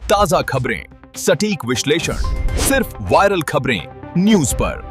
ताजा खबरें, सटीक विश्लेषण, सिर्फ वायरल खबरें न्यूज पर।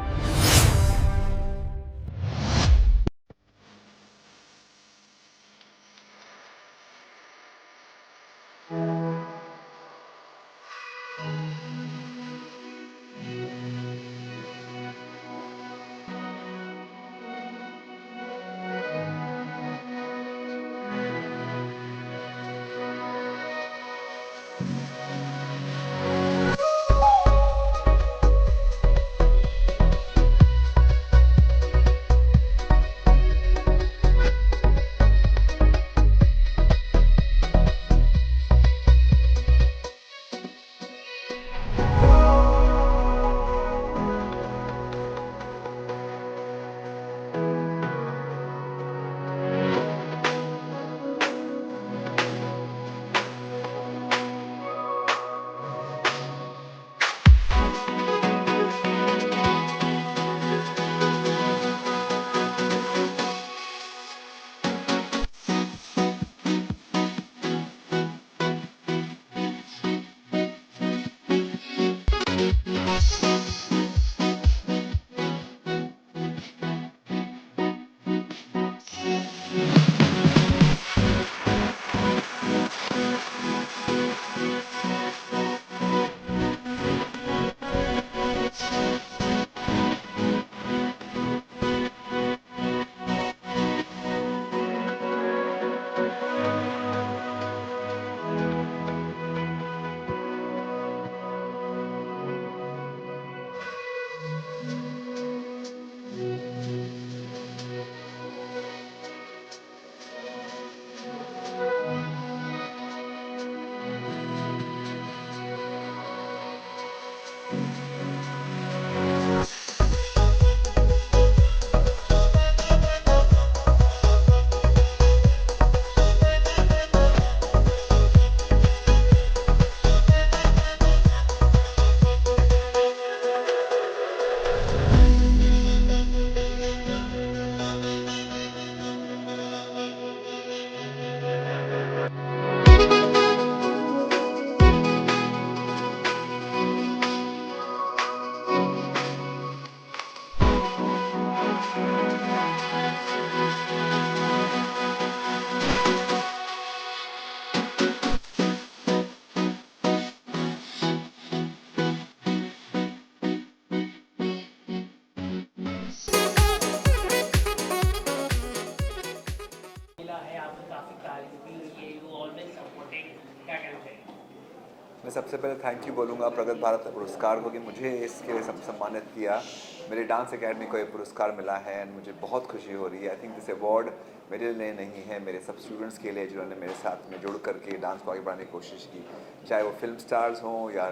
मैं सबसे पहले थैंक यू बोलूँगा प्रगत भारत पुरस्कार को कि मुझे इसके लिए सम्मानित किया। मेरे डांस एकेडमी को ये पुरस्कार मिला है एंड मुझे बहुत खुशी हो रही है। आई थिंक दिस अवार्ड मेरे लिए नहीं है, मेरे सब स्टूडेंट्स के लिए जिन्होंने मेरे साथ में जुड़ करके डांस को आगे बढ़ाने की कोशिश की, चाहे वो फिल्म स्टार्स हों या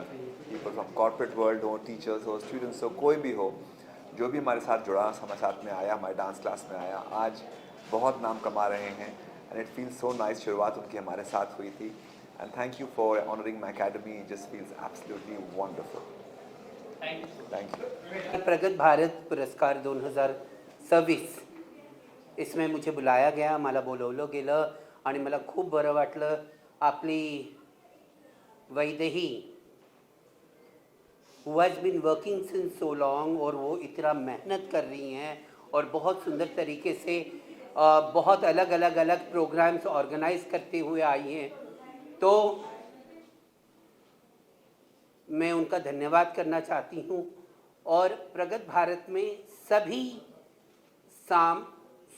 पीपल फ्रॉम कॉर्पोरेट वर्ल्ड हो, टीचर्स हो, स्टूडेंट्स हो, कोई भी हो, जो भी हमारे साथ जुड़ा, हमारे साथ में आया, हमारे डांस क्लास में आया, आज बहुत नाम कमा रहे हैं and it feels so nice. शुरुआत उनकी हमारे साथ हुई थी and thank you for honoring my academy. It just feels absolutely wonderful. Thank you. प्रगत भारत पुरस्कार 2026 इसमें मुझे बुलाया गया, मला बोलवलं गेलं आणि मला खूप बरं वाटलं. आपली Vaidehi who has been working since so long और वो इतना मेहनत कर रही हैं और बहुत सुंदर तरीके से बहुत अलग प्रोग्राम्स ऑर्गेनाइज करते हुए आई हैं, तो मैं उनका धन्यवाद करना चाहती हूँ. और प्रगत भारत में सभी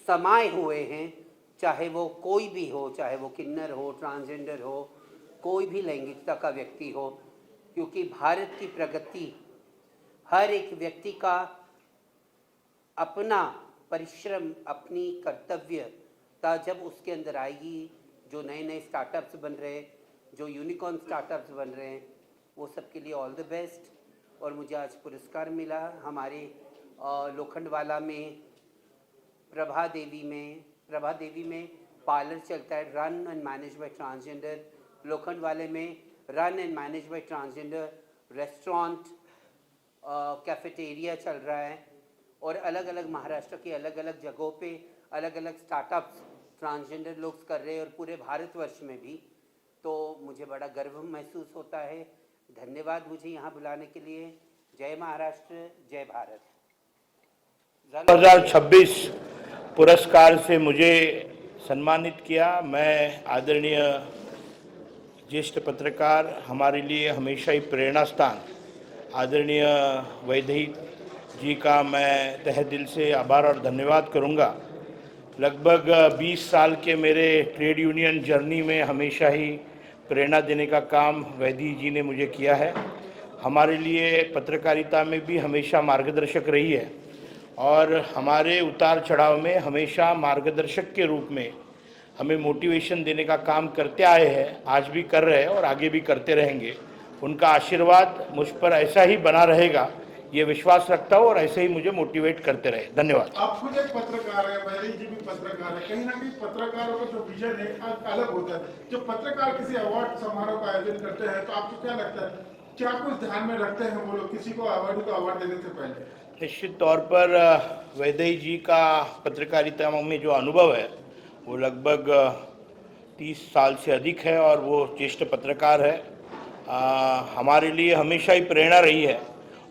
समाये हुए हैं, चाहे वो कोई भी हो, चाहे वो किन्नर हो, ट्रांसजेंडर हो, कोई भी लैंगिकता का व्यक्ति हो, क्योंकि भारत की प्रगति हर एक व्यक्ति का अपना परिश्रम, अपनी कर्तव्यता जब उसके अंदर आएगी, जो नए नए स्टार्टअप्स बन रहे हैं, जो यूनिकॉर्न स्टार्टअप्स बन रहे हैं, वो सब के लिए ऑल द बेस्ट. और मुझे आज पुरस्कार मिला हमारे लोखंडवाला में प्रभा देवी में पार्लर चलता है, run and manage by transgender. लोखंडवाले में run and manage by transgender restaurant, cafeteria चल रहा है. और अलग अलग महाराष्ट्र की अलग अलग जगहों पे अलग अलग स्टार्टअप्स ट्रांसजेंडर लोग कर रहे हैं और पूरे भारतवर्ष में भी. तो मुझे बड़ा गर्व महसूस होता है। धन्यवाद मुझे यहाँ बुलाने के लिए। जय महाराष्ट्र, जय भारत। 2026 पुरस्कार से मुझे सम्मानित किया। मैं आदरणीय ज्येष्ठ पत्रकार, हमारे लिए हमेशा ही प्रेरणा स्थान आदरणीय वैदेही जी का मैं तहे दिल से आभार और धन्यवाद करूंगा। लगभग 20 साल के मेरे ट्रेड यूनियन जर्नी में हमेशा ही प्रेरणा देने का काम वैदेही जी ने मुझे किया है। हमारे लिए पत्रकारिता में भी हमेशा मार्गदर्शक रही है और हमारे उतार चढ़ाव में हमेशा मार्गदर्शक के रूप में हमें मोटिवेशन देने का काम करते आए हैं, आज भी कर रहे हैं और आगे भी करते रहेंगे। उनका आशीर्वाद मुझ पर ऐसा ही बना रहेगा, ये विश्वास रखता हूँ और ऐसे ही मुझे मोटिवेट करते रहे। धन्यवाद। आप खुद एक पत्रकार है, वैदेही जी भी पत्रकार है। कहीं ना कहीं पत्रकारों का जो विजन है अलग होता है। जब पत्रकार किसी अवार्ड समारोह का आयोजन करते हैं तो आपको क्या लगता है, क्या कुछ ध्यान में रखते हैं वो लोग किसी को अवार्ड देने से पहले? निश्चित तौर पर वैदेही जी का पत्रकारिता में जो अनुभव है वो लगभग 30 साल से अधिक है और वो ज्येष्ठ पत्रकार है। हमारे लिए हमेशा ही प्रेरणा रही है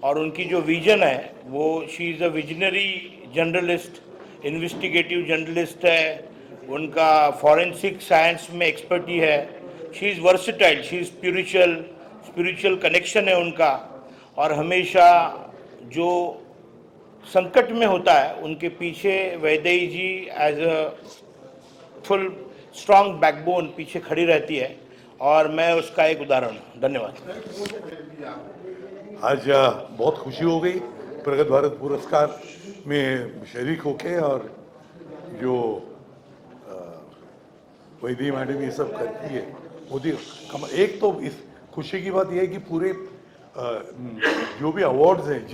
और उनकी जो विजन है वो she is a visionary journalist, investigative journalist है। उनका फॉरेंसिक साइंस में एक्सपर्टी है। She is versatile, she is spiritual connection है उनका। और हमेशा जो संकट में होता है उनके पीछे Vaidehi ji as a full strong backbone पीछे खड़ी रहती है और मैं उसका एक उदाहरण हूँ। धन्यवाद। आज बहुत खुशी हो गई प्रगत भारत पुरस्कार में शरीक होके, और जो वैदेही मैडम ये सब करती है वो एक तो इस खुशी की बात यह है कि पूरे जो भी अवार्ड्स हैं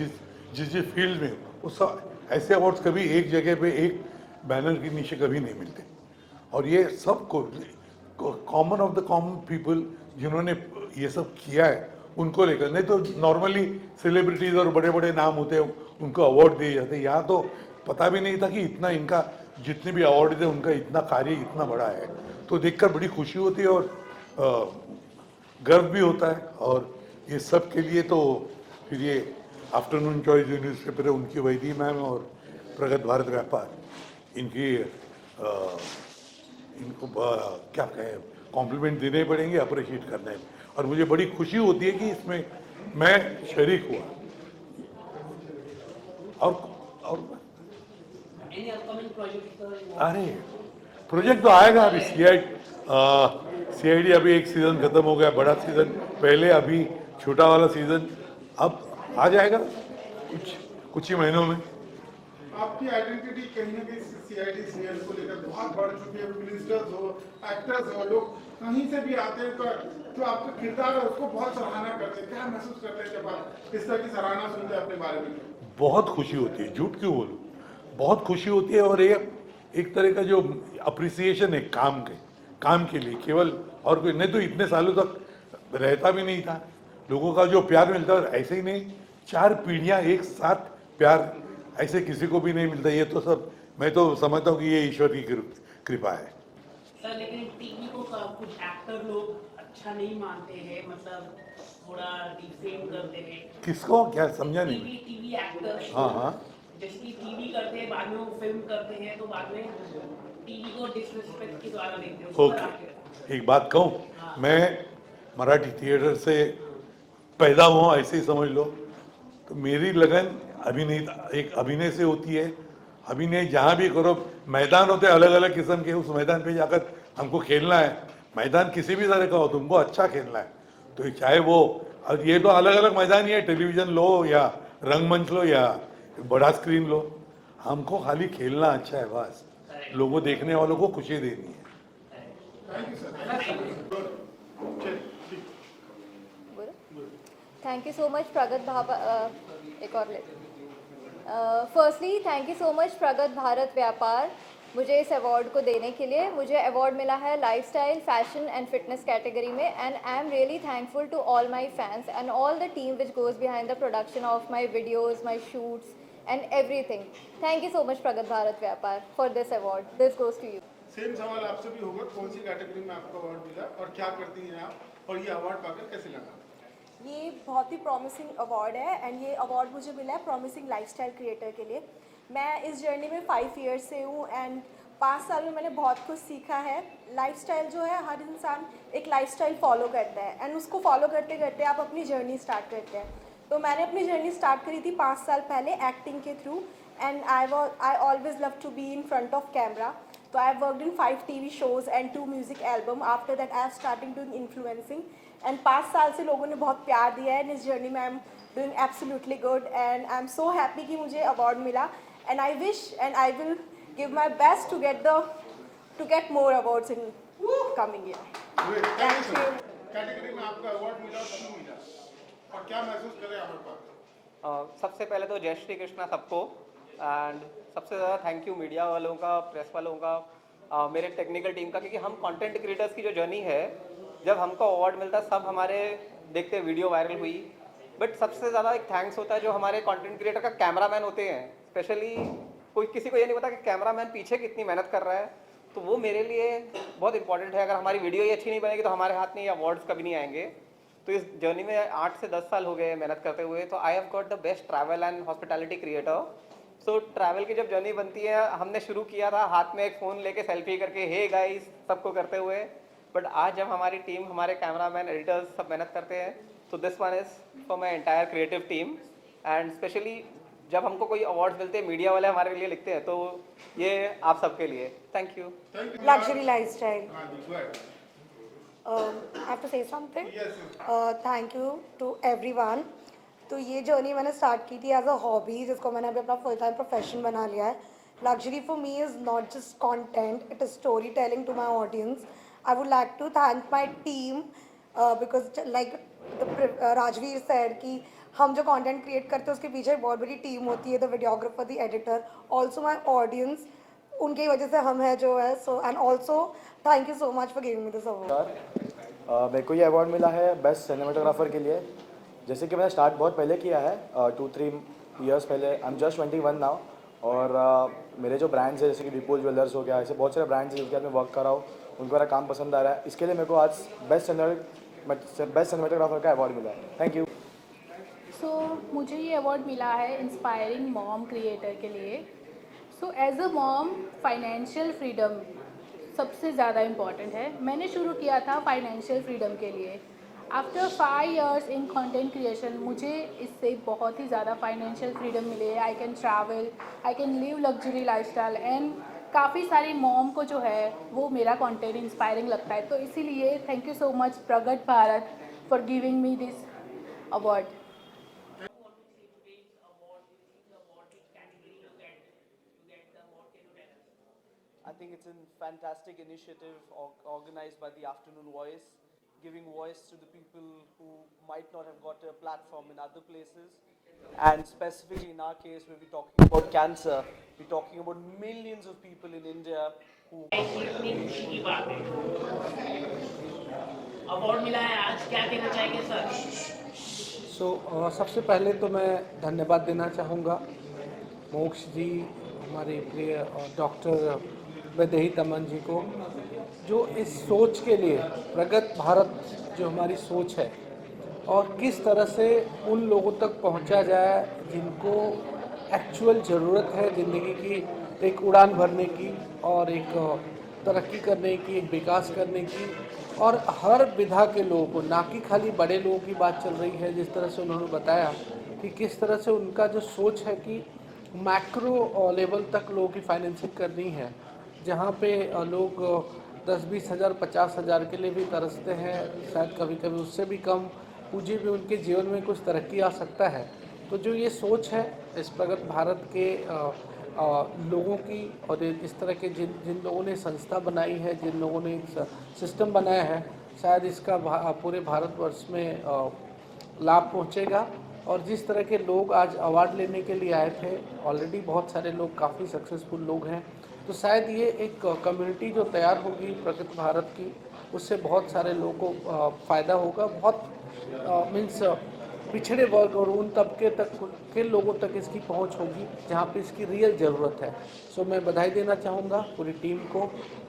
जिस फील्ड में वो सब ऐसे अवार्ड्स कभी एक जगह पे एक बैनर के नीचे कभी नहीं मिलते, और ये सब common of the common people जिन्होंने ये सब किया है उनको लेकर। नहीं तो नॉर्मली सेलिब्रिटीज़ और बड़े बड़े नाम होते हैं उनको अवार्ड दिए जाते हैं। यहाँ तो पता भी नहीं था कि इतना इनका जितने भी अवार्ड थे उनका इतना कार्य इतना बड़ा है, तो देखकर बड़ी खुशी होती है और गर्व भी होता है। और ये सब के लिए तो फिर ये आफ्टरनून चॉइस जो न्यूज़पेपर है उनकी वैदेही मैम और प्रगत भारत व्यापार इनको क्या कहें कॉम्प्लीमेंट देने पड़ेंगे, अप्रिशिएट करना है। और मुझे बड़ी खुशी होती है कि इसमें मैं शरीक हुआ। और अरे प्रोजेक्ट तो आएगा अभी। सीआईडी अभी एक सीज़न खत्म हो गया, बड़ा सीज़न पहले, अभी छोटा वाला सीज़न अब आ जाएगा कुछ ही महीनों में। आपकी आइडेंटिटी कहीं ना कहीं सीआईडी सीरियल को लेकर बहुत बढ़ चुकी है। मिनिस्टर्स हो, एक्टर्स हो, लोग कहीं से भी आते हैं तो जो आपका किरदार है उसको बहुत सराहना करते हैं। क्या महसूस करते हैं जब आप इस तरह की सराहना सुनते हैं अपने बारे में? बहुत खुशी होती है, झूठ क्यों बोलूं, बहुत खुशी होती है। और ये एक तरह का जो अप्रिसिएशन है काम के लिए केवल, और कोई नहीं तो इतने सालों तक रहता भी नहीं था। लोगों का जो प्यार मिलता है ऐसे ही नहीं, 4 पीढ़ियां एक साथ प्यार ऐसे किसी को भी नहीं मिलता। ये तो सब मैं तो समझता हूँ कि ये ईश्वर की कृपा है। सर लेकिन टीवी को कुछ एक्टर लोग अच्छा नहीं मानते हैं, मतलब थोड़ा डिफेम करते हैं। किसको, क्या समझा नहीं? TV actor. हाँ जैसे टीवी करते हैं, बाद में वो फिल्म करते हैं, तो बाद में टीवी को डिसरिस्पेक्ट के द्वारा देखते हैं। ओके, एक बात कहूँ, मैं मराठी थिएटर से पैदा हुआ ऐसे ही समझ लो। तो मेरी लगन अभिनय से होती है। अभिनय जहाँ भी करो, मैदान होते अलग अलग किस्म के, उस मैदान पे जाकर हमको खेलना है। मैदान किसी भी तरह का हो, तुमको अच्छा खेलना है। तो चाहे वो, और ये तो अलग अलग मैदान ही है, टेलीविजन लो या रंगमंच लो या बड़ा स्क्रीन लो, हमको खाली खेलना अच्छा है बस। लोगों देखने वालों को खुशी देनी है। थैंक यू सो मच प्रगत एक और firstly thank you so much प्रगत भारत व्यापार मुझे इस अवार्ड को देने के लिए। मुझे अवार्ड मिला है lifestyle, fashion and fitness category में, and I am really thankful to all my fans and all the team which goes behind the production of my videos, my shoots and everything. Thank you so much Pragat Bharat Vyapar for this award. This goes to you. Same सवाल आपसे भी होगा, कौन सी category में आपको award मिला और क्या करती हैं आप, और ये अवार्ड पाकर कैसे लगा? ये बहुत ही प्रॉमिसिंग अवार्ड है एंड ये अवार्ड मुझे मिला है प्रॉमिसिंग लाइफस्टाइल क्रिएटर के लिए। मैं इस जर्नी में 5 ईयर्स से हूँ एंड 5 साल में मैंने बहुत कुछ सीखा है। लाइफस्टाइल जो है, हर इंसान एक लाइफस्टाइल फॉलो करता है एंड उसको फॉलो करते करते आप अपनी जर्नी स्टार्ट करते हैं। तो मैंने अपनी जर्नी स्टार्ट करी थी 5 साल पहले एक्टिंग के through and I always love to be in front of camera. So I have worked in 5 TV shows and 2 music album. After that I have started doing influencing and 5 साल से लोगों ने बहुत प्यार दिया है इस जर्नी में। I am doing absolutely good and I am so happy कि मुझे अवार्ड मिला and I wish and I will give my best to get more awards in coming year. Thank you. Category में आपका award मिला, क्यों मिला और क्या महसूस कर रहे हैं अवार्ड पाकर? सबसे पहले तो जय श्री कृष्णा सबको एंड सबसे ज़्यादा थैंक यू मीडिया वालों का, प्रेस वालों का, मेरे टेक्निकल टीम का, क्योंकि हम कंटेंट क्रिएटर्स की जो जर्नी है, जब हमको अवार्ड मिलता है सब हमारे देखते वीडियो वायरल हुई, बट सबसे ज़्यादा एक थैंक्स होता है जो हमारे कंटेंट क्रिएटर का कैमरामैन होते हैं। स्पेशली कोई किसी को ये नहीं पता कि कैमरामैन पीछे कितनी मेहनत कर रहा है, तो वो मेरे लिए बहुत इंपॉर्टेंट है। अगर हमारी वीडियो ही अच्छी नहीं बनेगी तो हमारे हाथ में ये अवार्ड्स कभी नहीं आएंगे। तो इस जर्नी में 8 से 10 साल हो गए मेहनत करते हुए। तो I have got the best travel and hospitality creator. So travel की जब जर्नी बनती है, हमने शुरू किया था हाथ में एक फ़ोन लेके सेल्फी करके हे गाइस सबको करते हुए, बट आज जब हमारी टीम, हमारे कैमरामैन, एडिटर्स सब मेहनत करते हैं, तो this one is for my entire creative team. And specially जब हमको कोई अवार्ड्स मिलते हैं, मीडिया वाले हमारे लिए लिखते हैं, तो ये आप सबके लिए thank you. Luxury lifestyle. I have to say something. Thank you to everyone. तो ये जर्नी मैंने स्टार्ट की थी एज अ हॉबी, जिसको मैंने अभी अपना फुल टाइम प्रोफेशन बना लिया है। Luxury for me is not just content, it is story telling to my audience. I would like to thank my team because like Rajveer said कि हम जो कंटेंट क्रिएट करते हैं उसके पीछे बहुत बड़ी टीम होती है, the videographer, the editor, also my audience, उनकी वजह से हम है जो है। So and also thank you so much for giving me this award. मेरे को ये अवार्ड मिला है बेस्ट सिनेमाटोग्राफर के लिए। जैसे कि मैंने स्टार्ट बहुत पहले किया है, 2-3 ईयर्स पहले। I am just 21 now. और मेरे जो ब्रांड्स है जैसे कि विपुल ज्वेलर्स हो गया, ऐसे बहुत सारे ब्रांड्स हैं जिनके साथ मैं वर्क कर रहा हूँ, उनको मेरा काम पसंद आ रहा है। इसके लिए मेरे को आज बेस्ट सिनेमाटोग्राफर का अवार्ड मिला है। Thank you. मुझे ये अवार्ड मिला है इंस्पायरिंग मॉम क्रिएटर के लिए। As a mom financial freedom सबसे ज़्यादा इम्पॉर्टेंट है। मैंने शुरू किया था फाइनेंशियल फ्रीडम के लिए। आफ्टर 5 years इन कंटेंट क्रिएशन मुझे इससे बहुत ही ज़्यादा फाइनेंशियल फ्रीडम मिली है। I can travel, I can live luxury lifestyle and काफ़ी सारी मॉम को जो है वो मेरा कंटेंट इंस्पायरिंग लगता है। तो इसीलिए थैंक यू सो मच प्रगत Bharat for giving me this award. I think it's a fantastic initiative organized by the Afternoon Voice, giving voice to the people who might not have got a platform in other places. And specifically in our case, where we're talking about cancer, we're talking about millions of people in India who... इतनी खुशी की बात है, award मिला है आज, क्या कहना चाहेंगे सर? सबसे पहले तो मैं धन्यवाद देना चाहूँगा मोक्ष जी, हमारे प्रिय डॉक्टर वैदेही तमन जी को, जो इस सोच के लिए, प्रगत भारत जो हमारी सोच है, और किस तरह से उन लोगों तक पहुंचा जाए जिनको एक्चुअल ज़रूरत है ज़िंदगी की, एक उड़ान भरने की और एक तरक्की करने की, एक विकास करने की, और हर विधा के लोगों को, ना कि खाली बड़े लोगों की बात चल रही है। जिस तरह से उन्होंने बताया कि किस तरह से उनका जो सोच है कि मैक्रो लेवल तक लोगों की फाइनेंसिंग करनी है, जहाँ पे लोग 10-20 हज़ार 50 हज़ार के लिए भी तरसते हैं, शायद कभी कभी उससे भी कम पूंजी भी उनके जीवन में कुछ तरक्की आ सकता है। तो जो ये सोच है इस प्रगत भारत के लोगों की, और इस तरह के जिन लोगों ने संस्था बनाई है, जिन लोगों ने सिस्टम बनाया है, शायद इसका पूरे भारतवर्ष में लाभ पहुँचेगा। और जिस तरह के लोग आज अवार्ड लेने के लिए आए थे, ऑलरेडी बहुत सारे लोग काफ़ी सक्सेसफुल लोग हैं, तो शायद ये एक कम्युनिटी जो तैयार होगी प्रगत भारत की, उससे बहुत सारे लोगों को फ़ायदा होगा। बहुत मीन्स पिछड़े वर्ग और उन तबके तक के लोगों तक इसकी पहुंच होगी जहां पे इसकी रियल ज़रूरत है। सो मैं बधाई देना चाहूँगा पूरी टीम को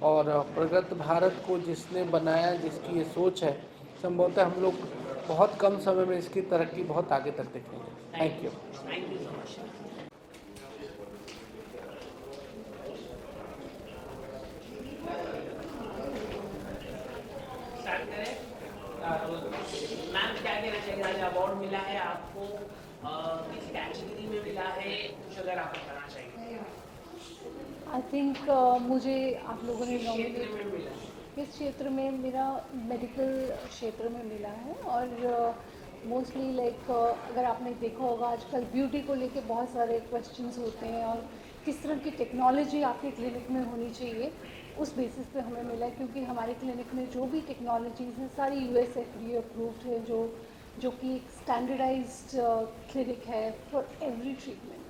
और प्रगत भारत को जिसने बनाया, जिसकी ये सोच है, संभवतः हम लोग बहुत कम समय में इसकी तरक्की बहुत आगे तक देखेंगे। Thank you. Thank you so much. Start करें। मैम क्या कहना चाहिए, आज अवार्ड मिला है आपको, किस कैटेगरी में मिला है, कुछ अगर आप बताना चाहिए। आई थिंक मुझे आप लोगों ने किस क्षेत्र में मिला है? किस क्षेत्र में, मेरा मेडिकल क्षेत्र में मिला है और मोस्टली लाइक अगर आपने देखा होगा आजकल ब्यूटी को लेके बहुत सारे क्वेश्चंस होते हैं और किस तरह की टेक्नोलॉजी आपके क्लिनिक में होनी चाहिए, उस बेसिस पे हमें मिला है, क्योंकि हमारे क्लिनिक में जो भी टेक्नोलॉजीज़ हैं सारी US FDA अप्रूव्ड है, जो कि एक स्टैंडर्डाइज्ड क्लिनिक है फॉर एवरी ट्रीटमेंट।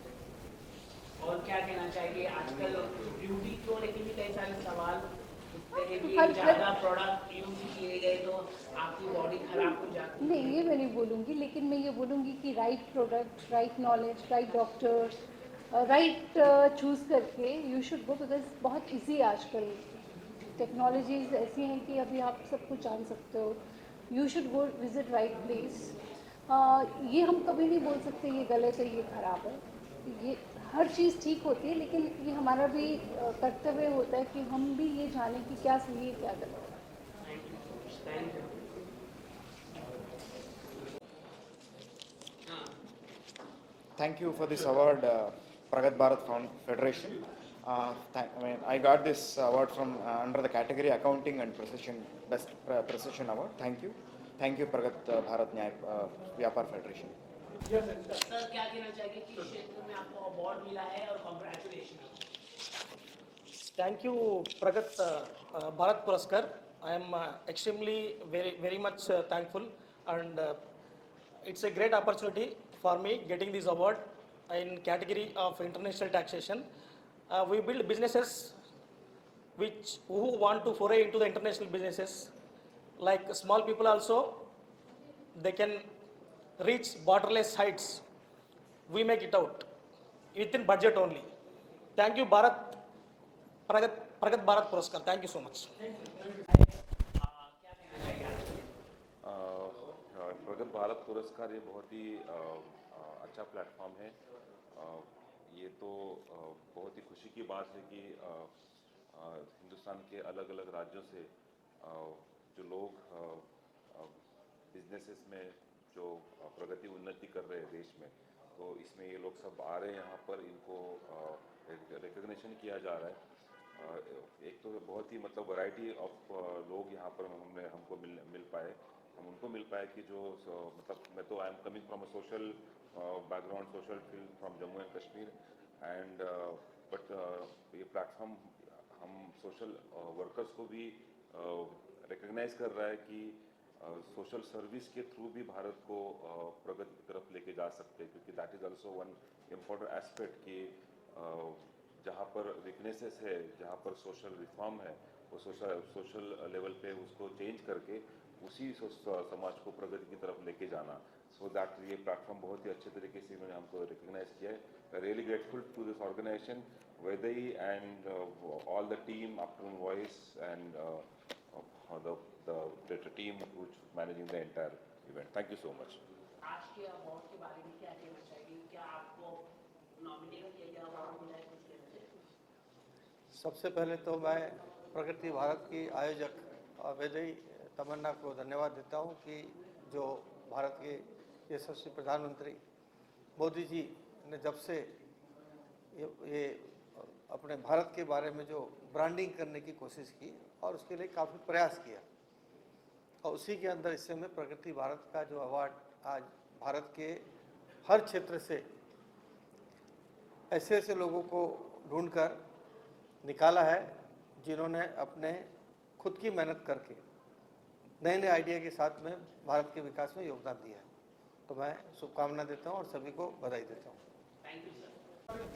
और क्या कहना चाहिए, आजकल ब्यूटी को लेके भी कई सारे सवाल उठते हैं कि हर- ज़्यादा प्रोडक्ट यूज किए गए तो आपकी बॉडी खराब हो जाती है। नहीं, ये मैं नहीं बोलूँगी, लेकिन मैं ये बोलूँगी कि right product, right knowledge, right doctor, right choose करके यू शुड गो, बिकॉज बहुत इजी आजकल टेक्नोलॉजीज ऐसी हैं कि अभी आप सब कुछ जान सकते हो। You should go visit right place. ये हम कभी नहीं बोल सकते ये गलत है, ये ख़राब है, ये हर चीज़ ठीक होती है, लेकिन ये हमारा भी कर्तव्य होता है कि हम भी ये जानें कि क्या सही है क्या गलत है। Thank you. Thank you for this award, Pragat Bharat Federation. I got this award from under the category Accounting and Precision, Best Precision Award. Thank you, Pragat Bharat Vyapar Federation. Sir क्या कहना चाहिए कि क्षेत्र में आपको award मिला है और congratulation. Thank you, Pragat Bharat Puraskar. I am extremely very much thankful, and it's a great opportunity for me getting this award in category of international taxation. We build businesses who want to foray into the international businesses. Like small people also, they can reach borderless heights. We make it out within budget only. Thank you, Pragat Bharat Puraskar. Thank you so much. प्रगत भारत पुरस्कार ये बहुत ही अच्छा platform है। ये तो बहुत ही खुशी की बात है कि हिंदुस्तान के अलग अलग राज्यों से जो लोग बिजनेसेस में जो प्रगति उन्नति कर रहे हैं देश में, तो इसमें ये लोग सब आ रहे हैं यहाँ पर, इनको रिकग्निशन किया जा रहा है। एक तो बहुत ही मतलब वैरायटी ऑफ लोग यहाँ पर हमको मिल पाए, हम उनको मिल पाए कि जो मतलब मैं तो I am coming from a social background, social field from Jammu and Kashmir, and but ये प्लेटफॉर्म हम सोशल वर्कर्स को भी रिकग्नाइज कर रहा है कि सोशल सर्विस के थ्रू भी भारत को प्रगति की तरफ लेके जा सकते हैं, क्योंकि that is also one important aspect कि जहाँ पर वीकनेसेस है, जहाँ पर सोशल रिफॉर्म है, वो सोशल लेवल पे उसको चेंज करके उसी समाज को प्रगति की तरफ लेके जाना। सो दैट ये प्लेटफॉर्म बहुत ही अच्छे तरीके से इन्होंने हमको रिकग्नाइज किया है। Really grateful to this organization, वेदई and all the team, afternoon voice and the team who's managing the entire event. Thank you so much. आज के अवार्ड के बारे में क्या कहना चाहिए, क्या आपको नॉमिनेट किया गया अवार्ड मिला है, कुछ कहना चाहिए? सबसे पहले तो मैं प्रगति भारत की आयोजक वैदेही तमन्ना को धन्यवाद देता हूं कि जो भारत के यशस्वी प्रधानमंत्री मोदी जी ने जब से ये अपने भारत के बारे में जो ब्रांडिंग करने की कोशिश की और उसके लिए काफ़ी प्रयास किया, और उसी के अंदर इस समय प्रगति भारत का जो अवार्ड आज भारत के हर क्षेत्र से ऐसे ऐसे लोगों को ढूंढकर निकाला है जिन्होंने अपने खुद की मेहनत करके नए नए आइडिया के साथ में भारत के विकास में योगदान दिया है। तो मैं शुभकामना देता हूं और सभी को बधाई देता हूं। Thank you sir.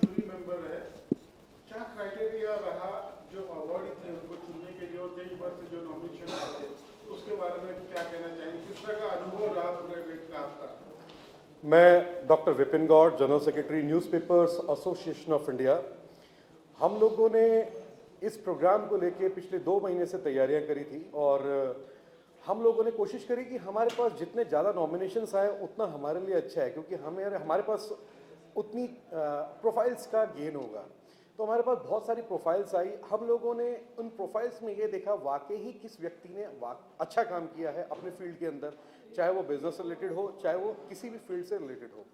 Jury member है, क्या क्राइटेरिया रहा जो अवार्डी थे उनको चुनने के लिए, और कई वर्ष जो नॉमिनेशन आए उसके बारे में क्या कहना चाहिए, किस तरह का अनुभव रहा प्रोग्राम का आपका? मैं doctor Vipin Gaur, general secretary newspapers association of India. हम लोगों ने इस प्रोग्राम को लेके पिछले 2 महीने से तैयारियां करी थी और हम लोगों ने कोशिश करी कि हमारे पास जितने ज़्यादा नॉमिनेशंस आए उतना हमारे लिए अच्छा है, क्योंकि हमारे पास उतनी प्रोफाइल्स का गेन होगा। तो हमारे पास बहुत सारी प्रोफाइल्स आई। हम लोगों ने उन प्रोफाइल्स में ये देखा वाकई ही किस व्यक्ति ने अच्छा काम किया है अपने फील्ड के अंदर, चाहे वो बिजनेस से रिलेटेड हो, चाहे वो किसी भी फील्ड से रिलेटेड हो।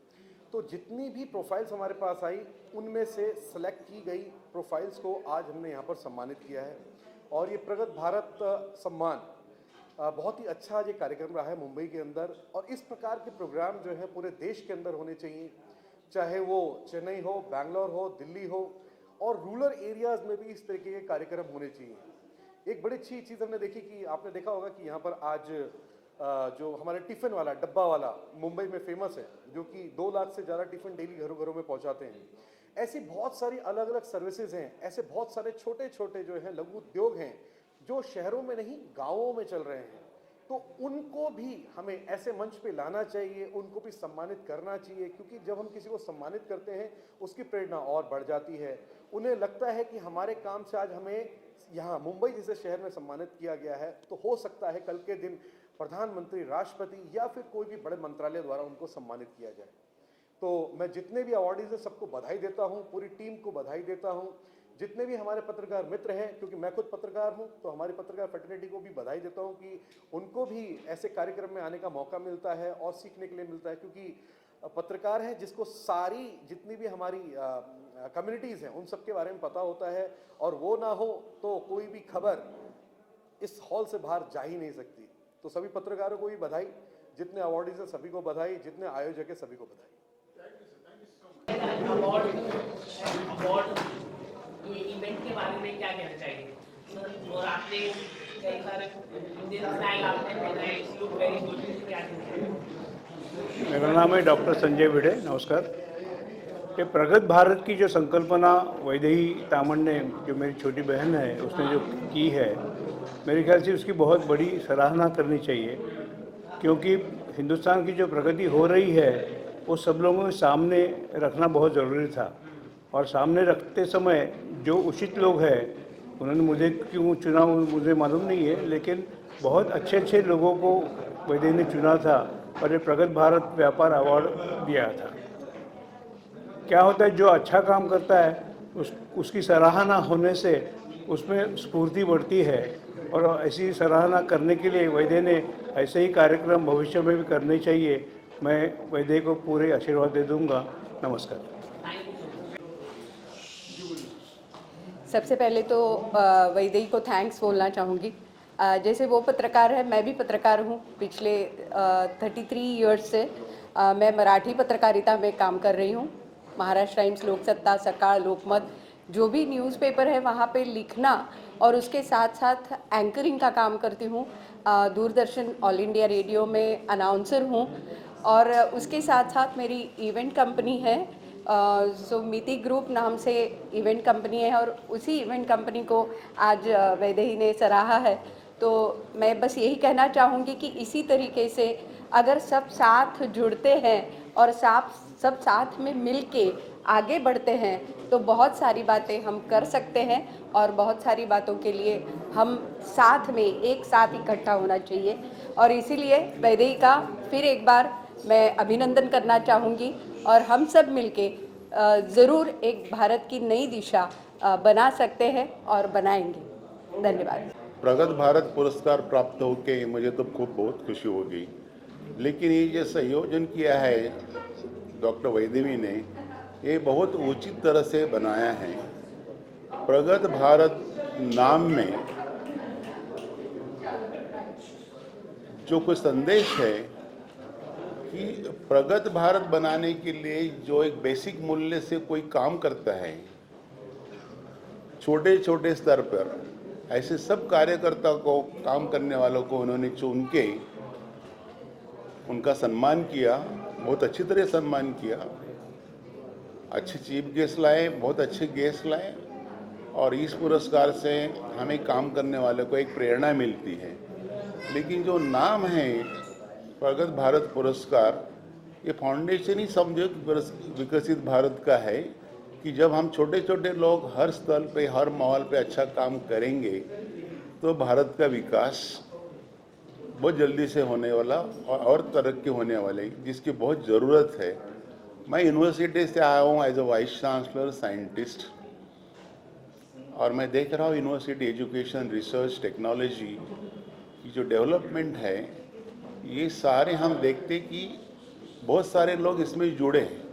तो जितनी भी प्रोफाइल्स हमारे पास आई उनमें से सेलेक्ट की गई प्रोफाइल्स को आज हमने यहाँ पर सम्मानित किया है। और ये प्रगत भारत सम्मान बहुत ही अच्छा आज ये कार्यक्रम रहा है मुंबई के अंदर। और इस प्रकार के प्रोग्राम जो है पूरे देश के अंदर होने चाहिए, चाहे वो चेन्नई हो, बैंगलोर हो, दिल्ली हो, और रूरल एरियाज़ में भी इस तरीके के कार्यक्रम होने चाहिए। एक बड़ी अच्छी चीज़ हमने देखी कि आपने देखा होगा कि यहाँ पर आज जो हमारे टिफ़िन वाला, डब्बा वाला मुंबई में फेमस है, जो कि 2 लाख से ज़्यादा टिफ़िन डेली घरों घरों में पहुँचाते हैं। ऐसी बहुत सारी अलग अलग सर्विसेज हैं, ऐसे बहुत सारे छोटे छोटे जो हैं लघु उद्योग हैं जो शहरों में नहीं गाँवों में चल रहे हैं। तो उनको भी हमें ऐसे मंच पे लाना चाहिए, उनको भी सम्मानित करना चाहिए, क्योंकि जब हम किसी को सम्मानित करते हैं उसकी प्रेरणा और बढ़ जाती है। उन्हें लगता है कि हमारे काम से आज हमें यहाँ मुंबई जैसे शहर में सम्मानित किया गया है, तो हो सकता है कल के दिन प्रधानमंत्री, राष्ट्रपति या फिर कोई भी बड़े मंत्रालय द्वारा उनको सम्मानित किया जाए। तो मैं जितने भी अवार्डीज हैं सबको बधाई देता हूँ, पूरी टीम को बधाई देता हूँ। जितने भी हमारे पत्रकार मित्र हैं, क्योंकि मैं खुद पत्रकार हूं, तो हमारी पत्रकार फ्रेटर्निटी को भी बधाई देता हूं कि उनको भी ऐसे कार्यक्रम में आने का मौका मिलता है और सीखने के लिए मिलता है। क्योंकि पत्रकार हैं जिसको सारी जितनी भी हमारी कम्युनिटीज़ हैं उन सब के बारे में पता होता है, और वो ना हो तो कोई भी खबर इस हॉल से बाहर जा ही नहीं सकती। तो सभी पत्रकारों को भी बधाई, जितने अवार्डीज हैं सभी को बधाई, जितने आयोजक हैं सभी को बधाई। ये इवेंट के बारे में क्या कहना चाहिए? और आपने कई सारे इंडियन स्टाइल आपने पहना है, इट्स लुक वेरी गुड, क्या कहना? मेरा नाम है डॉक्टर संजय भिड़े, नमस्कार। ये प्रगत भारत की जो संकल्पना वैदेही तामन ने, जो मेरी छोटी बहन है, उसने जो की है, मेरे ख्याल से उसकी बहुत बड़ी सराहना करनी चाहिए, क्योंकि हिंदुस्तान की जो प्रगति हो रही है वो सब लोगों के सामने रखना बहुत ज़रूरी था। और सामने रखते समय जो उचित लोग हैं, उन्होंने मुझे क्यों चुना मुझे मालूम नहीं है, लेकिन बहुत अच्छे अच्छे लोगों को वैदेही ने चुना था और ये प्रगत भारत व्यापार अवार्ड दिया था। क्या होता है, जो अच्छा काम करता है उसकी सराहना होने से उसमें स्फूर्ति बढ़ती है, और ऐसी सराहना करने के लिए वैदेही ने ऐसे ही कार्यक्रम भविष्य में भी करने चाहिए। मैं वैदेही को पूरे आशीर्वाद दे दूँगा। नमस्कार। सबसे पहले तो वैदेही को थैंक्स बोलना चाहूँगी। जैसे वो पत्रकार है, मैं भी पत्रकार हूँ। पिछले 33 इयर्स से मैं मराठी पत्रकारिता में काम कर रही हूँ। महाराष्ट्र टाइम्स, लोकसत्ता, सकाळ, लोकमत, जो भी न्यूज़पेपर है वहाँ पे लिखना, और उसके साथ साथ एंकरिंग का काम करती हूँ। दूरदर्शन, ऑल इंडिया रेडियो में अनाउंसर हूँ, और उसके साथ साथ मेरी इवेंट कंपनी है, मिति ग्रुप नाम से इवेंट कंपनी है, और उसी इवेंट कंपनी को आज वैदेही ने सराहा है। तो मैं बस यही कहना चाहूँगी कि इसी तरीके से अगर सब साथ जुड़ते हैं और सब साथ में मिल के आगे बढ़ते हैं तो बहुत सारी बातें हम कर सकते हैं, और बहुत सारी बातों के लिए हम साथ में एक साथ इकट्ठा होना चाहिए। और इसीलिए वैदेही का फिर एक बार मैं अभिनंदन करना चाहूँगी, और हम सब मिलके ज़रूर एक भारत की नई दिशा बना सकते हैं और बनाएंगे। धन्यवाद। प्रगत भारत पुरस्कार प्राप्त होके मुझे तो बहुत खुशी होगी, लेकिन ये जो संयोजन किया है डॉक्टर वैदेही ने, ये बहुत उचित तरह से बनाया है। प्रगत भारत नाम में जो कोई संदेश है कि प्रगत भारत बनाने के लिए जो एक बेसिक मूल्य से कोई काम करता है, छोटे छोटे स्तर पर ऐसे सब कार्यकर्ता को, काम करने वालों को उन्होंने चुन के उनका सम्मान किया, बहुत अच्छी तरह सम्मान किया। अच्छे चीफ गेस्ट लाए, बहुत अच्छे गेस्ट लाए, और इस पुरस्कार से हमें काम करने वाले को एक प्रेरणा मिलती है। लेकिन जो नाम है प्रगत भारत पुरस्कार, ये फाउंडेशन ही समझो कि विकसित भारत का है कि जब हम छोटे छोटे लोग हर स्तर पे, हर माहौल पे अच्छा काम करेंगे तो भारत का विकास बहुत जल्दी से होने वाला और तरक्की होने वाली, जिसकी बहुत ज़रूरत है। मैं यूनिवर्सिटी से आया हूँ as a vice chancellor scientist, और मैं देख रहा हूँ यूनिवर्सिटी एजुकेशन, रिसर्च, टेक्नोलॉजी की जो डेवलपमेंट है, ये सारे हम देखते कि बहुत सारे लोग इसमें जुड़े हैं।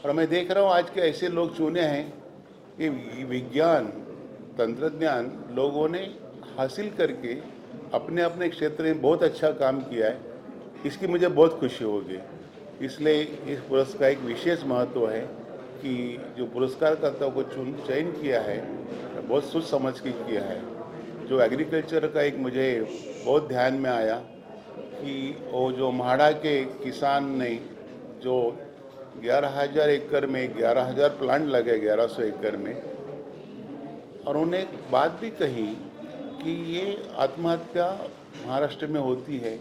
और मैं देख रहा हूँ आज के ऐसे लोग चुने हैं कि विज्ञान, तंत्रज्ञान लोगों ने हासिल करके अपने अपने क्षेत्र में बहुत अच्छा काम किया है। इसकी मुझे बहुत खुशी होगी। इसलिए इस पुरस्कार एक विशेष महत्व है कि जो पुरस्कारकर्ताओं को चयन किया है बहुत सोच समझ के किया है। जो एग्रीकल्चर का एक मुझे बहुत ध्यान में आया कि वो जो म्हाडा के किसान ने जो 11,000 एकड़ में 11,000 प्लांट लगे 1100 एकड़ में, और उन्हें एक बात भी कही कि ये आत्महत्या महाराष्ट्र में होती है।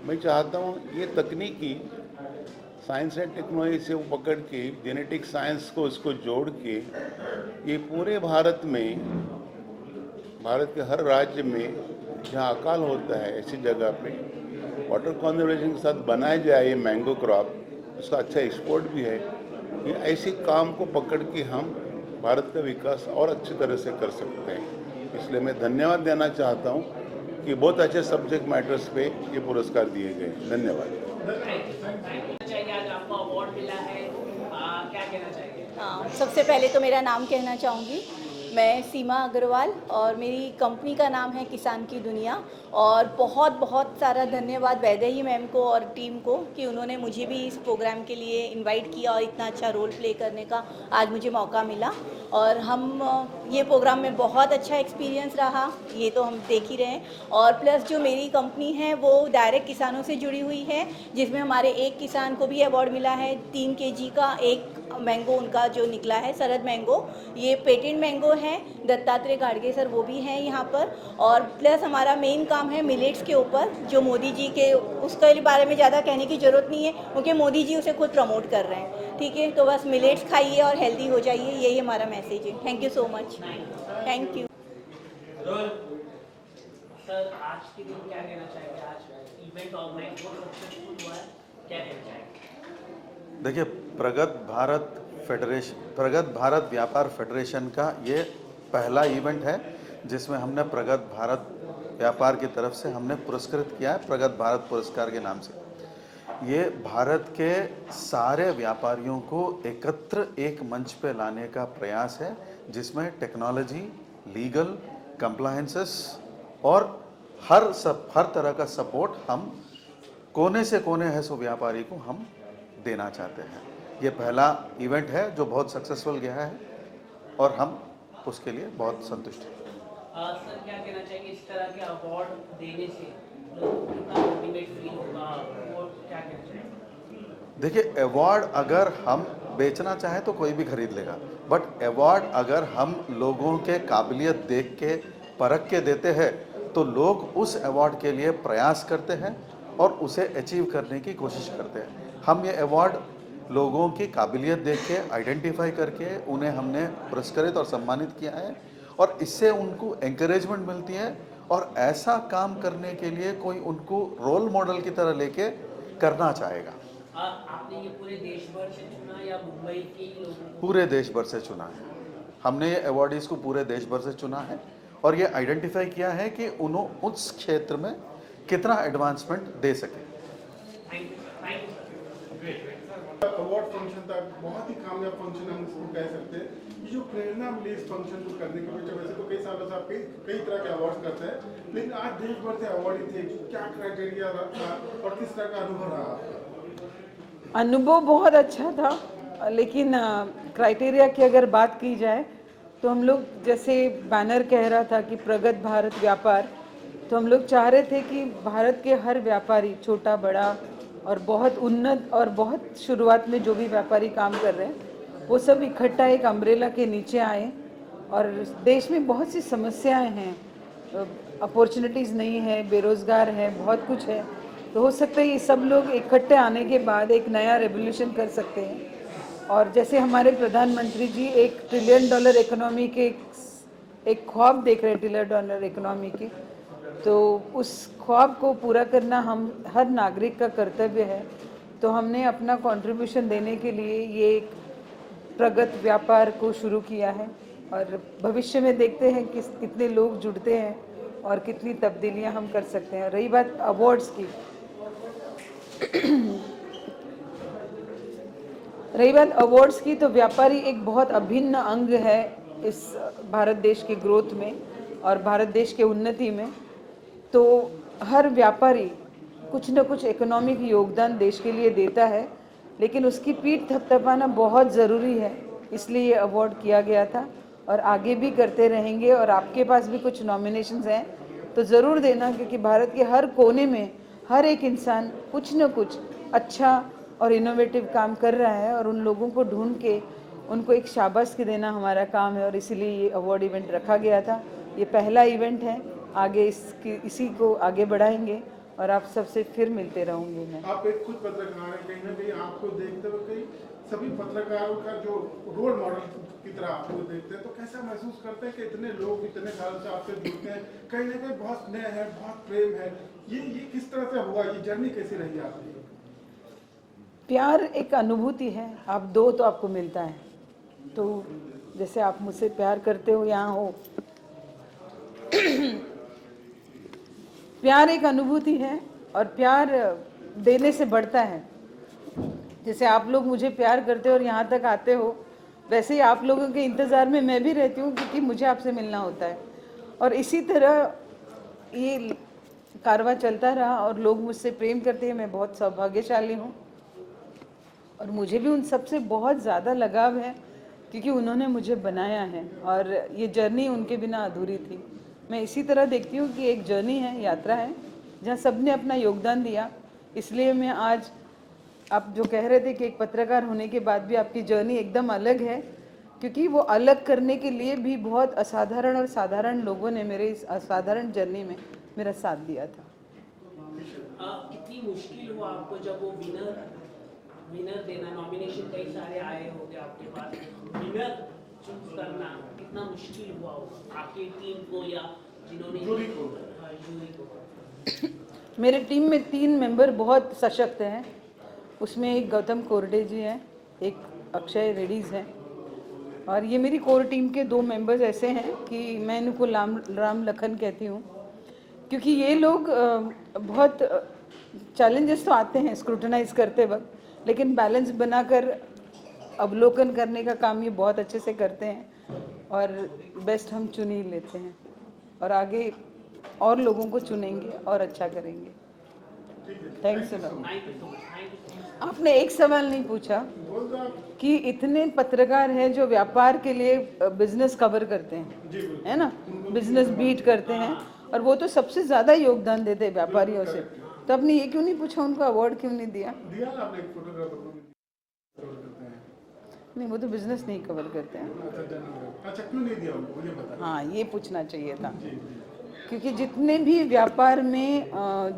मैं चाहता हूँ ये तकनीकी साइंस एंड टेक्नोलॉजी से वो पकड़ के, जेनेटिक साइंस को इसको जोड़ के, ये पूरे भारत में, भारत के हर राज्य में जहाँ अकाल होता है ऐसी जगह पे वाटर कंजर्वेशन के साथ बनाया जाए ये मैंगो क्रॉप, उसका अच्छा एक्सपोर्ट भी है। ये ऐसे काम को पकड़ के हम भारत का विकास और अच्छी तरह से कर सकते हैं। इसलिए मैं धन्यवाद देना चाहता हूँ कि बहुत अच्छे सब्जेक्ट मैटर्स पे ये पुरस्कार दिए गए। धन्यवाद। आज आपको अवार्ड मिला है, क्या कहना चाहिए? हाँ, सबसे पहले तो मेरा नाम कहना चाहूँगी। मैं सीमा अग्रवाल और मेरी कंपनी का नाम है किसान की दुनिया। और बहुत बहुत सारा धन्यवाद वैदेही मैम को और टीम को कि उन्होंने मुझे भी इस प्रोग्राम के लिए इनवाइट किया और इतना अच्छा रोल प्ले करने का आज मुझे मौका मिला। और हम ये प्रोग्राम में बहुत अच्छा एक्सपीरियंस रहा, ये तो हम देख ही रहे हैं। और प्लस जो मेरी कंपनी है वो डायरेक्ट किसानों से जुड़ी हुई है, जिसमें हमारे एक किसान को भी अवार्ड मिला है। 3 kg का एक मैंगो उनका जो निकला है, सरद मैंगो, ये पेटेंट मैंगो है। दत्तात्रेय गाड़गे सर वो भी हैं यहाँ पर। और प्लस हमारा मेन काम है मिलेट्स के ऊपर, जो मोदी जी के, उसके बारे में ज़्यादा कहने की ज़रूरत नहीं है क्योंकि मोदी जी उसे खुद प्रमोट कर रहे हैं। ठीक है, तो बस मिलेट्स खाइए और हेल्दी हो जाइए, यही हमारा मैसेज है। Thank you so much. Thank you sir. आज के दिन क्या कहना चाहेंगे? आज इवेंट ऑर्गेनाइज सक्सेसफुल हुआ है, क्या कहना चाहेंगे? देखिए, प्रगत भारत व्यापार फेडरेशन का ये पहला इवेंट है जिसमें हमने प्रगत भारत व्यापार की तरफ से हमने पुरस्कृत किया है प्रगत भारत पुरस्कार के नाम से। ये भारत के सारे व्यापारियों को एकत्र एक मंच पे लाने का प्रयास है, जिसमें टेक्नोलॉजी, लीगल, कंप्लायंसेस और हर तरह का सपोर्ट हम कोने से कोने है सो व्यापारी को हम देना चाहते हैं। ये पहला इवेंट है जो बहुत सक्सेसफुल गया है और हम उसके लिए बहुत संतुष्ट हैं। सर, क्या कहना चाहिए इस तरह के अवार्ड देने से लोगों को कितना मोटिवेट फील होगा, वो क्या कहना चाहिए? देखिए, अवार्ड अगर हम बेचना चाहें तो कोई भी खरीद लेगा, बट अवार्ड अगर हम लोगों के काबिलियत देख के परख के देते हैं तो लोग उस अवार्ड के लिए प्रयास करते हैं और उसे अचीव करने की कोशिश करते हैं। हम ये अवार्ड लोगों की काबिलियत देख के आइडेंटिफाई करके उन्हें हमने पुरस्कृत और सम्मानित किया है, और इससे उनको एंकरेजमेंट मिलती है और ऐसा काम करने के लिए कोई उनको रोल मॉडल की तरह लेके करना चाहेगा। आपने ये पूरे देश भर से चुना या मुंबई के लोगों को? पूरे देश भर से चुना है हमने। ये अवार्डीज़ को पूरे देश भर से चुना है और ये आइडेंटिफाई किया है कि उन्होंने उस क्षेत्र में कितना एडवांसमेंट दे सके। अवार्ड फंक्शन था, बहुत ही कामयाब फंक्शन हम इसको कह सकते हैं। ये जो प्रेरणा मिली इस फंक्शन को करने के लिए, वैसे तो कई सालों से आप कई तरह के अवार्ड्स करते हैं, लेकिन आज देश भर से अवार्ड थे, क्या क्राइटेरिया रहा और किस तरह का अनुभव रहा आपका? अनुभव बहुत अच्छा था, लेकिन क्राइटेरिया की अगर बात की जाए तो हम लोग, जैसे बैनर कह रहा था कि प्रगत भारत व्यापार, तो हम लोग चाह रहे थे कि भारत के हर व्यापारी, छोटा बड़ा और बहुत उन्नत और बहुत शुरुआत में जो भी व्यापारी काम कर रहे हैं, वो सब इकट्ठा एक अम्ब्रेला के नीचे आए। और देश में बहुत सी समस्याएं हैं, अपॉर्चुनिटीज़ नहीं है, बेरोज़गार है, बहुत कुछ है, तो हो सकता है ये सब लोग इकट्ठे आने के बाद एक नया रेवोल्यूशन कर सकते हैं। और जैसे हमारे प्रधानमंत्री जी $1 ट्रिलियन इकोनॉमी के एक ख्वाब देख रहे हैं, $1 ट्रिलियन इकोनॉमी की, तो उस ख्वाब को पूरा करना हम हर नागरिक का कर्तव्य है। तो हमने अपना कंट्रीब्यूशन देने के लिए ये एक प्रगत व्यापार को शुरू किया है और भविष्य में देखते हैं कि कितने लोग जुड़ते हैं और कितनी तब्दीलियां हम कर सकते हैं। रही बात अवार्ड्स की, तो व्यापारी एक बहुत अभिन्न अंग है इस भारत देश के ग्रोथ में और भारत देश के उन्नति में। तो हर व्यापारी कुछ न कुछ इकोनॉमिक योगदान देश के लिए देता है, लेकिन उसकी पीठ थपथपाना बहुत ज़रूरी है, इसलिए ये अवार्ड किया गया था और आगे भी करते रहेंगे। और आपके पास भी कुछ नॉमिनेशंस हैं तो ज़रूर देना, क्योंकि भारत के हर कोने में हर एक इंसान कुछ न कुछ अच्छा और इनोवेटिव काम कर रहा है और उन लोगों को ढूंढ के उनको एक शाबाशी देना हमारा काम है और इसीलिए ये अवार्ड इवेंट रखा गया था। ये पहला इवेंट है, आगे इसी को आगे बढ़ाएंगे और आप सबसे फिर मिलते रहूँगी मैं। आप एक खुद पत्रकार हैं, कहीं ना कहीं आपको देखते हुए कहीं सभी पत्रकारों का जो रोल मॉडल की तरह आपको देखते हैं, तो कैसा महसूस करते हैं कि इतने लोग इतने साल से आपसे जुड़ते हैं, कहीं ना कहीं बहुत स्नेह है, बहुत प्रेम है, ये किस तरह से हुआ, ये जर्नी कैसी रही आपकी? प्यार एक अनुभूति है, आप दो तो आपको मिलता है। तो जैसे आप मुझसे प्यार करते हो, यहाँ हो, प्यार एक अनुभूति है और प्यार देने से बढ़ता है। जैसे आप लोग मुझे प्यार करते हो और यहाँ तक आते हो, वैसे ही आप लोगों के इंतज़ार में मैं भी रहती हूँ, क्योंकि मुझे आपसे मिलना होता है। और इसी तरह ये कारवां चलता रहा और लोग मुझसे प्रेम करते हैं। मैं बहुत सौभाग्यशाली हूँ और मुझे भी उन सबसे बहुत ज़्यादा लगाव है, क्योंकि उन्होंने मुझे बनाया है और ये जर्नी उनके बिना अधूरी थी। मैं इसी तरह देखती हूँ कि एक जर्नी है, यात्रा है, जहाँ सबने अपना योगदान दिया। इसलिए मैं आज, आप जो कह रहे थे कि एक पत्रकार होने के बाद भी आपकी जर्नी एकदम अलग है, क्योंकि वो अलग करने के लिए भी बहुत असाधारण और साधारण लोगों ने मेरे इस असाधारण जर्नी में मेरा साथ दिया था। कितनी मुश्किल हुआ आपको जब वो विनर देना, नॉमिनेशन कई सारे आए होंगे आपके पास, विनर चूज करना कितना मुश्किल हुआ होगा आपकी टीम को या जिन्होंने जूरी को? मेरे टीम में 3 मेंबर बहुत सशक्त हैं। उसमें एक गौतम कोरडे जी हैं, एक अक्षय रेड्डीज़ हैं और ये मेरी कोर टीम के 2 मेंबर्स ऐसे हैं कि मैं इनको राम लखन कहती हूँ, क्योंकि ये लोग बहुत चैलेंजेस तो आते हैं स्क्रूटनाइज करते वक्त, लेकिन बैलेंस बनाकर अवलोकन करने का काम ये बहुत अच्छे से करते हैं और बेस्ट हम चुन ही लेते हैं और आगे और लोगों को चुनेंगे और अच्छा करेंगे। Thanks a lot. आपने एक सवाल नहीं पूछा कि इतने पत्रकार हैं जो व्यापार के लिए बिजनेस कवर करते हैं, है ना, बिजनेस बीट करते हैं, और वो तो सबसे ज़्यादा योगदान देते हैं व्यापारियों से। तो आपने ये क्यों नहीं पूछा, उनको अवार्ड क्यों नहीं दिया? आपने एक फोटोग्राफर को नहीं, वो तो बिजनेस नहीं कवर करते हैं। अच्छा, क्यों नहीं दिया उनको, मुझे बता। हाँ, ये पूछना चाहिए था, क्योंकि जितने भी व्यापार में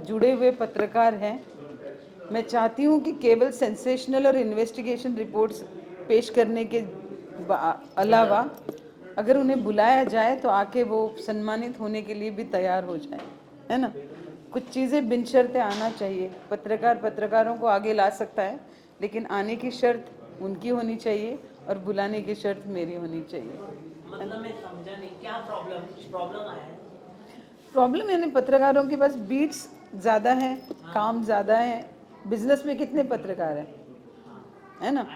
जुड़े हुए पत्रकार हैं, मैं चाहती हूँ कि केवल सेंसेशनल और इन्वेस्टिगेशन रिपोर्ट्स पेश करने के अलावा अगर उन्हें बुलाया जाए तो आके वो सम्मानित होने के लिए भी तैयार हो जाए, है ना। कुछ चीज़ें बिन शर्तें आना चाहिए। पत्रकार पत्रकारों को आगे ला सकता है, लेकिन आने की शर्त उनकी होनी चाहिए और बुलाने की शर्त मेरी होनी चाहिए। मतलब मैं समझा नहीं, क्या प्रॉब्लम आया है? प्रॉब्लम यानी पत्रकारों के पास बीट्स ज़्यादा हैं, काम ज़्यादा है। बिजनेस में कितने पत्रकार हैं, है ना,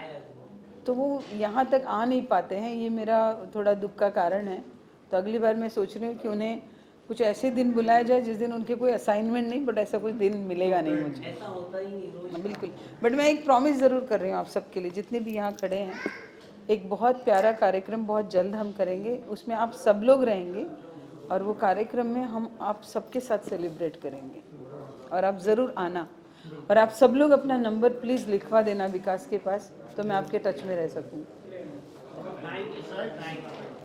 तो वो यहाँ तक आ नहीं पाते हैं। ये मेरा थोड़ा दुख का कारण है। तो अगली बार मैं सोच रही हूँ कि उन्हें कुछ ऐसे दिन बुलाया जाए जिस दिन उनके कोई असाइनमेंट नहीं, बट ऐसा कोई दिन मिलेगा नहीं मुझे। ऐसा होता ही नहीं रोज। बिल्कुल, बट मैं एक प्रॉमिस ज़रूर कर रही हूँ आप सबके लिए, जितने भी यहाँ खड़े हैं। एक बहुत प्यारा कार्यक्रम बहुत जल्द हम करेंगे, उसमें आप सब लोग रहेंगे और वो कार्यक्रम में हम आप सबके साथ सेलिब्रेट करेंगे और आप ज़रूर आना। और आप सब लोग अपना नंबर प्लीज़ लिखवा देना विकास के पास, तो मैं आपके टच में रह सकूँ।